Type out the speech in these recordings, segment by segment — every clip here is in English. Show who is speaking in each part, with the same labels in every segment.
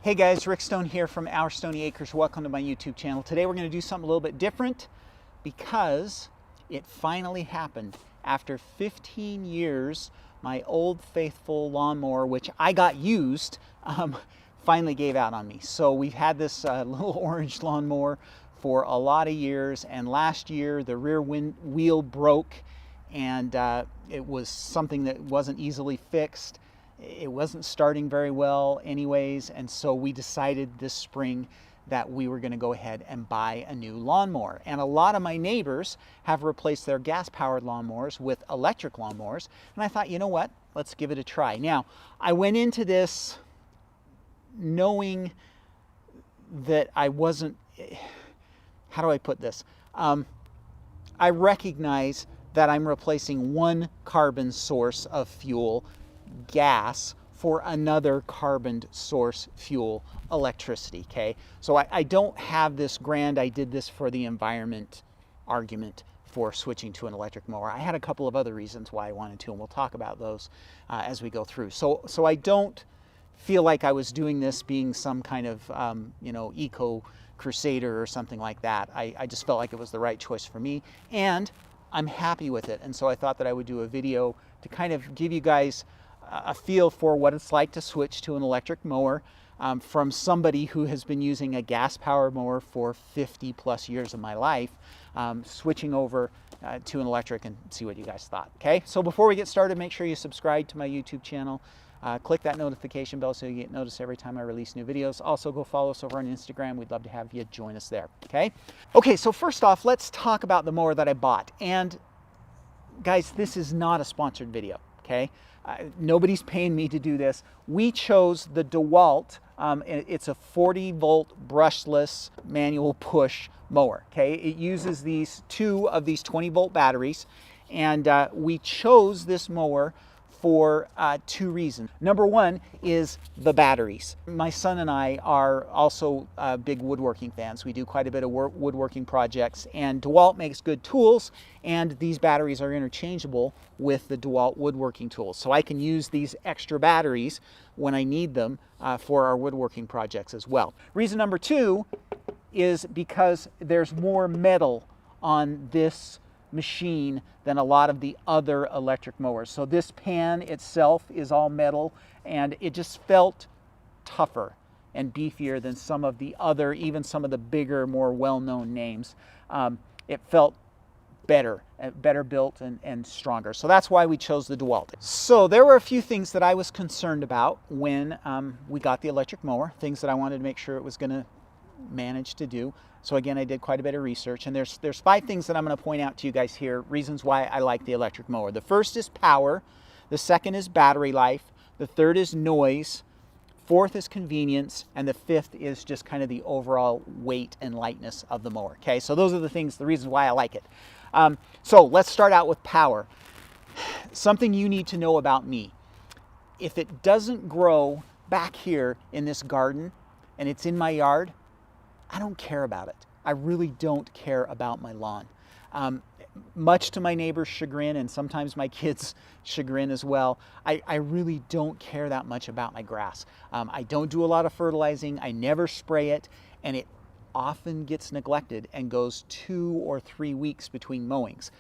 Speaker 1: Hey guys, Rick Stone here from Our Stoney Acres. Welcome to my YouTube channel. Today we're going to do something a little bit different because it finally happened. After 15 years, my old faithful lawnmower, which I got used, finally gave out on me. So we've had this little orange lawnmower for a lot of years, and last year the rear wheel broke, and it was something that wasn't easily fixed. It wasn't starting very well anyways, and so we decided this spring that we were going to go ahead and buy a new lawnmower. And a lot of my neighbors have replaced their gas-powered lawnmowers with electric lawnmowers, and I thought, you know what, let's give it a try. Now, I went into this knowing that I wasn't, how do I put this? I recognize that I'm replacing one carbon source of fuel, gas, for another carbon source fuel, electricity, okay? So I don't have this grand, I did this for the environment argument for switching to an electric mower. I had a couple of other reasons why I wanted to, and we'll talk about those as we go through. So I don't feel like I was doing this being some kind of, eco crusader or something like that. I just felt like it was the right choice for me, and I'm happy with it. And so I thought that I would do a video to kind of give you guys a feel for what it's like to switch to an electric mower from somebody who has been using a gas-powered mower for 50 plus years of my life, switching over to an electric, and see what you guys thought. Okay, so before we get started, make sure you subscribe to my YouTube channel. Click that notification bell so you get noticed every time I release new videos. Also, go follow us over on Instagram. We'd love to have you join us there. Okay, so first off, let's talk about the mower that I bought. And guys, this is not a sponsored video, okay? Nobody's paying me to do this. We chose the Dewalt. It's a 40-volt brushless manual push mower, okay? It uses two of these 20-volt batteries, and we chose this mower for two reasons. Number one is the batteries. My son and I are also big woodworking fans. We do quite a bit of woodworking projects, and Dewalt makes good tools, and these batteries are interchangeable with the Dewalt woodworking tools. So I can use these extra batteries when I need them for our woodworking projects as well. Reason number two is because there's more metal on this machine than a lot of the other electric mowers. So this pan itself is all metal, and it just felt tougher and beefier than some of the other, even some of the bigger, more well-known names. It felt better built and stronger. So that's why we chose the Dewalt. So there were a few things that I was concerned about when we got the electric mower, things that I wanted to make sure it was going to manage to do. So again, I did quite a bit of research, and there's 5 things that I'm going to point out to you guys here, reasons why I like the electric mower. The first is power, the second is battery life, the third is noise, fourth is convenience, and the fifth is just kind of the overall weight and lightness of the mower. Okay, so those are the reasons why I like it. So let's start out with power. Something you need to know about me: if it doesn't grow back here in this garden and it's in my yard, I don't care about it. I really don't care about my lawn. Much to my neighbor's chagrin, and sometimes my kids' chagrin as well, I really don't care that much about my grass. I don't do a lot of fertilizing. I never spray it, and it often gets neglected and goes 2 or 3 weeks between mowings.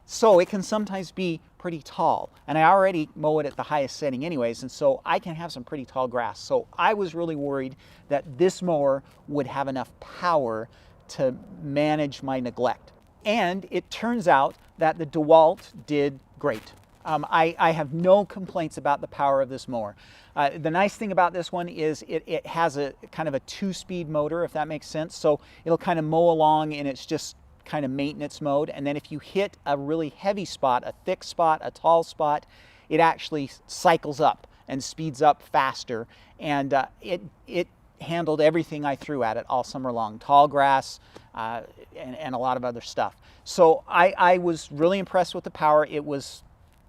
Speaker 1: So it can sometimes be pretty tall, and I already mow it at the highest setting anyways, and so I can have some pretty tall grass. So I was really worried that this mower would have enough power to manage my neglect. And it turns out that the Dewalt did great. I have no complaints about the power of this mower. The nice thing about this one is it has a kind of a 2-speed motor, if that makes sense. So it'll kind of mow along, and it's just kind of maintenance mode, and then if you hit a really heavy spot, a thick spot, a tall spot, it actually cycles up and speeds up faster, and it handled everything I threw at it all summer long: tall grass and a lot of other stuff. So I was really impressed with the power. It was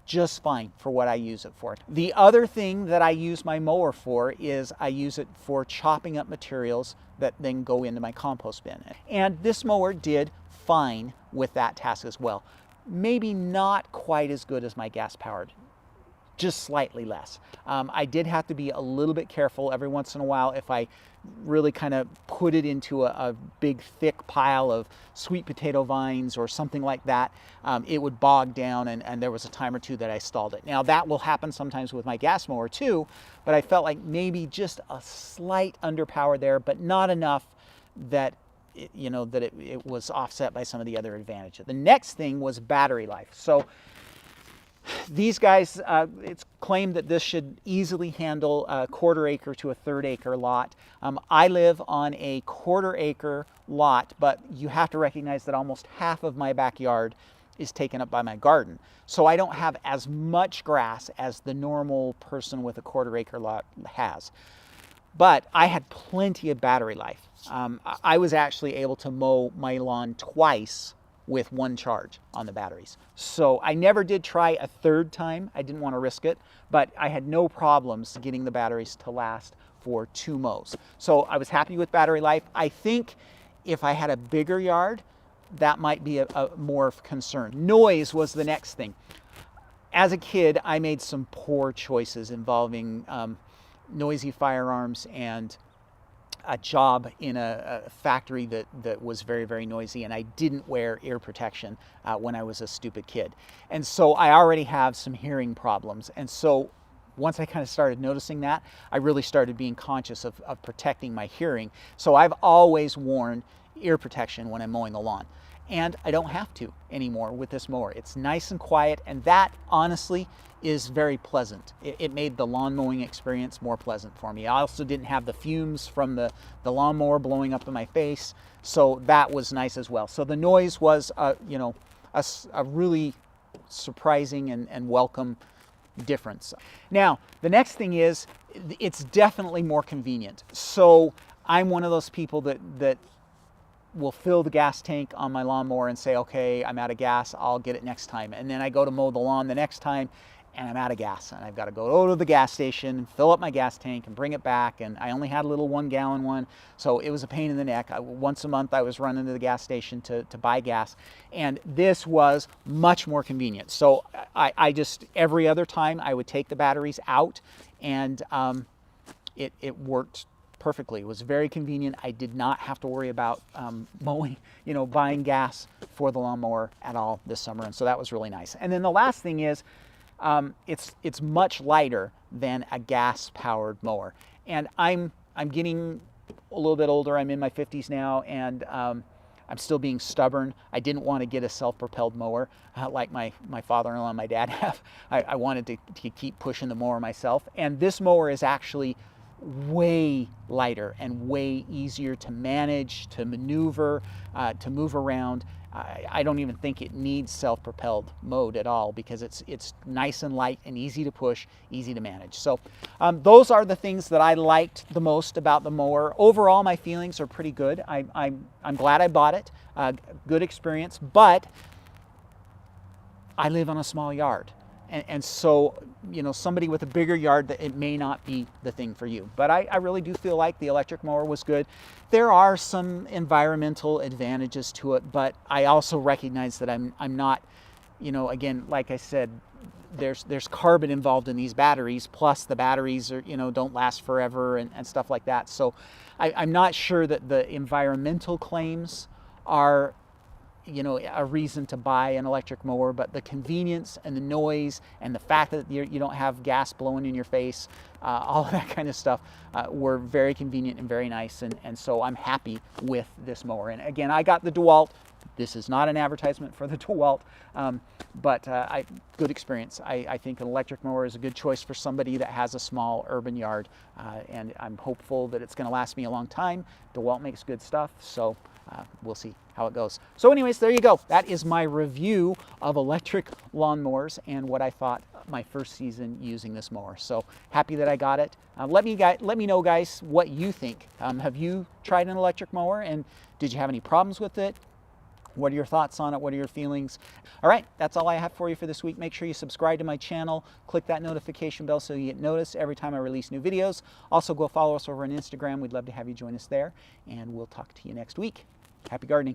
Speaker 1: just fine for what I use it for. The other thing that I use my mower for is I use it for chopping up materials that then go into my compost bin, and this mower did fine with that task as well. Maybe not quite as good as my gas-powered just slightly less. I did have to be a little bit careful every once in a while. If I really kind of put it into a big thick pile of sweet potato vines or something like that, it would bog down, and there was a time or two that I stalled it. Now that will happen sometimes with my gas mower too, but I felt like maybe just a slight underpower there, but not enough that it was offset by some of the other advantages. The next thing was battery life. So these guys, it's claimed that this should easily handle a 1/4 acre to a 1/3 acre lot. I live on a 1/4 acre lot, but you have to recognize that almost half of my backyard is taken up by my garden. So I don't have as much grass as the normal person with a 1/4 acre lot has. But I had plenty of battery life. I was actually able to mow my lawn twice with 1 charge on the batteries. So I never did try a 3rd time. I didn't want to risk it, but I had no problems getting the batteries to last for 2 mows. So I was happy with battery life. I think if I had a bigger yard, that might be a more of concern. Noise was the next thing. As a kid, I made some poor choices involving noisy firearms and a job in a factory that was very, very noisy, and I didn't wear ear protection when I was a stupid kid. And so I already have some hearing problems. And so once I kind of started noticing that, I really started being conscious of protecting my hearing. So I've always worn ear protection when I'm mowing the lawn. And I don't have to anymore with this mower. It's nice and quiet, and that honestly is very pleasant. It made the lawn mowing experience more pleasant for me. I also didn't have the fumes from the lawnmower blowing up in my face, so that was nice as well. So the noise was, a really surprising and welcome difference. Now, the next thing is, it's definitely more convenient. So I'm one of those people that will fill the gas tank on my lawnmower and say, okay, I'm out of gas, I'll get it next time. And then I go to mow the lawn the next time and I'm out of gas, and I've got to go to the gas station, fill up my gas tank and bring it back. And I only had a little 1-gallon one, so it was a pain in the neck. Once a month I was running to the gas station to buy gas, and this was much more convenient. So I just, every other time I would take the batteries out, and it worked perfectly. It was very convenient. I did not have to worry about mowing, buying gas for the lawnmower at all this summer, and so that was really nice. And then the last thing is, it's much lighter than a gas-powered mower. And I'm getting a little bit older. I'm in my 50s now, and I'm still being stubborn. I didn't want to get a self-propelled mower like my father-in-law and my dad have. I wanted to keep pushing the mower myself. And this mower is actually way lighter and way easier to manage, to maneuver, to move around. I don't even think it needs self-propelled mode at all, because it's nice and light and easy to push, easy to manage. So those are the things that I liked the most about the mower. Overall, my feelings are pretty good. I'm glad I bought it. Good experience, but I live on a small yard. And so, somebody with a bigger yard, that it may not be the thing for you. But I really do feel like the electric mower was good. There are some environmental advantages to it, but I also recognize that I'm not, again, like I said, there's carbon involved in these batteries, plus the batteries are, don't last forever and stuff like that. So I'm not sure that the environmental claims are a reason to buy an electric mower, but the convenience and the noise and the fact that you don't have gas blowing in your face, all of that kind of stuff were very convenient and very nice, and so I'm happy with this mower. And again, I got the Dewalt. This is not an advertisement for the Dewalt, but good experience. I think an electric mower is a good choice for somebody that has a small urban yard, and I'm hopeful that it's going to last me a long time. Dewalt makes good stuff, so we'll see how it goes. So anyways, there you go. That is my review of electric lawnmowers and what I thought my first season using this mower. So happy that I got it. Let me know, guys, what you think. Have you tried an electric mower, and did you have any problems with it? What are your thoughts on it? What are your feelings? All right, that's all I have for you for this week. Make sure you subscribe to my channel. Click that notification bell so you get noticed every time I release new videos. Also, go follow us over on Instagram. We'd love to have you join us there, and we'll talk to you next week. Happy gardening.